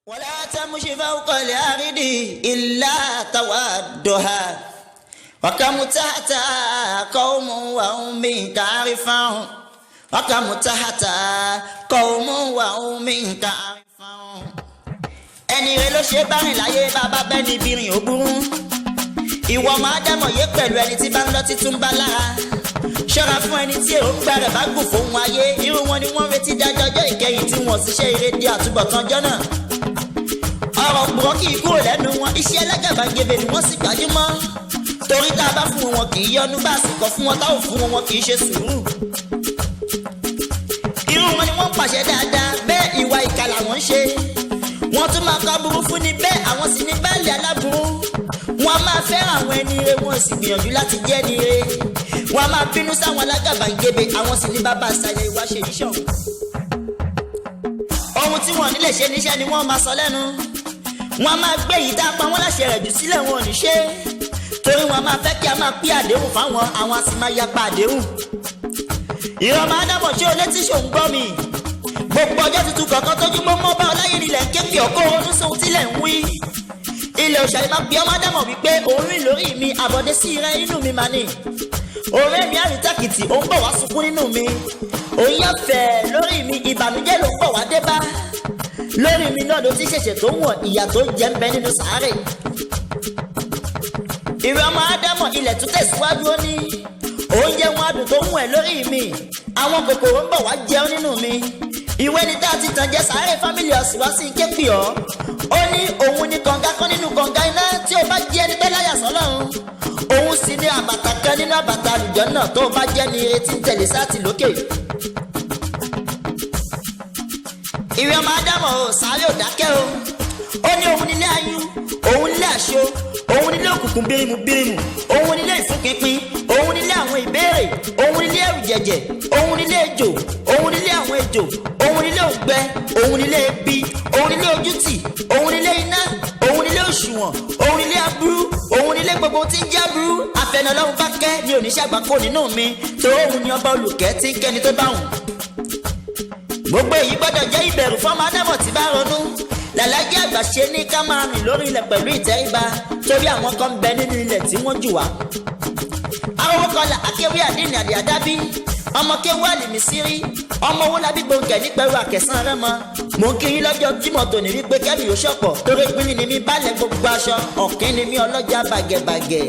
ولا تمشي فوق الأرض إلا تودها وكم تحت قوم وهم كارفون وكم تحت قوم وهم كارفون ẹni rẹ ló ṣe bá rìn láyé bàbá bẹ́ẹ̀ ni bìrìn ò burú ìwọ máa dámọ̀ yé pẹ̀lú ẹni tí bá ń lọ títún bá lára ṣọ́ra fún ẹni tí èròǹgbà rẹ̀ bá gùn fóun ayé irú wọn ni wọ́n retí dájọ́ ọjọ́ ìkẹyìn tí wọ́n sì ṣe ìrèdí àtúbọ̀tán ọjọ́ náà ọ̀rọ̀ gbọ́ kì í kúrò lẹ́nu wọn iṣẹ́ ẹlẹ́gàbàgebè ni wọ́n sì gbájúmọ́ torí tá a bá fún wọn kì í yọnu bá a sì kọ̀ fún wọn tá ò fún wọn kì í ṣe sùúrù irú wọn ni wọ́n pàṣẹ dáadáa bẹ́ẹ̀ ìwà ìkà làwọn ń ṣe wọ́n tún máa kọ́ burú fún ni bẹ́ẹ̀ àwọn sì ní báàlì aláburú wọ́n máa fẹ́ràn àwọn ẹni ire wọ́n sì gbìyànjú láti jẹ́ ẹni ire wọ́n máa bínú sáwọn alágàbàgebè àwọn sì ní bàbá àṣàyẹ ìwà ṣe yíṣọ́ ohun tí wọ́n nílẹ̀ ṣe níṣẹ́ ni wọ́n máa sọ lẹ́nu wọ́n máa gbé yìí tá a pa wọ́n láṣẹ rẹ̀ jù sílẹ̀ wọn ò ní ṣe torí wọ́n máa fẹ́ kí a máa pín àdéhùn fáwọn àwọn a sì máa yapa àdéhùn ìrọ̀ máa dábọ̀ ṣé o létí ṣòun gbọ́ mi gbogbo ọjọ́ tuntun kọ̀ọ̀kan tójú mọ́ mọ́ bá ọláyé nílẹ̀ ń képe ọkọ̀ oorun sóhun tílẹ̀ ń wí ilẹ̀ òṣàlẹ̀ máa gbé ọmọ dámọ̀ wípé òun rìn lórí mi àbọ̀dé sí ire inú mi màní ọ̀rẹ́ mi àrìntàkìtì ó ń bọ̀ wá sunkún nínú mi òun yọ̀fẹ́ lórí mi ìbànújẹ́ ló ń bọ̀ wá dé bá lórí mi náà ló ti ṣẹ̀ṣẹ̀ tó wọ̀n ìyà tó jẹ́ ń bẹ nínú sàárè ìrẹ́ ọmọ ádámọ̀ ilẹ̀ tún tẹ̀síwájú ó ní oúnjẹ wọn adùn tó wọ̀n ẹ̀ lórí mi àwọn kòkòrò ń bọ̀ wá jẹun nínú mi ìwé ni tá a ti tàn jẹ sàárè fámìlì ọ̀sìwọ́sì képi ọ́ ó ní òun ní kànga kan nínú kànga iná tí ó bá jẹ́ ẹni tó láyà sọ́lọ́run òun sì ní àbàtà kan nínú àbàtà àlùjọ náà tó bá jẹ́ ní ire tí ń tẹ̀lé sáàtì lókè. ìrẹ́ ọmọ ádámọ̀ ò sáré ò dákẹ́ o ó ní òun nílé ayún òun nílé àṣọ òun nílé òkùnkùn bírímù bírímù òun nílé ìfúnpinpin òun nílé àwọn ìbéèrè òun nílé ẹrù jẹ̀jẹ̀ òun nílé ejò òun nílé àwọn ejò òun nílé òǹgbẹ òun nílé ebi òun nílé ojútì òun nílé iná òun nílé òṣùwọ̀n òun nílé aburú òun nílé gbogbo tí ń jẹ́ aburú àfẹnulọ́run bá kẹ́ ní oníṣẹ́ àgbákò nínú mi tó òun ni ọba olùkẹ́ tí ń kẹ́ni tó bá wùn. gbogbo èyí gbọ́dọ̀ jẹ́ ìbẹ̀rù fọ́mọ ádámọ̀ tí bá ronú làlájẹ́ àgbà ṣe ní ká máa rìn lórí ilẹ̀ pẹ̀lú ìtẹríba torí àwọn kan bẹ nínú ilẹ̀ tí wọ́n jù wá. àwọn kọlà akéwì àdínì àdìádábí ọmọ kéwù àlìmísírí ọmọ owó labí gbòǹgẹ̀ nípẹ̀rù àkẹsàn rẹ mọ mò ń kí yín lọ́jọ́ jímọ̀ tòní wípé kẹ́mi yóò ṣọ̀pọ̀ torí pínlẹ̀ ni mi bálẹ̀ gbogbo aṣọ ọ̀kín ni mi ọlọ́jà bàgẹ̀bàgẹ̀.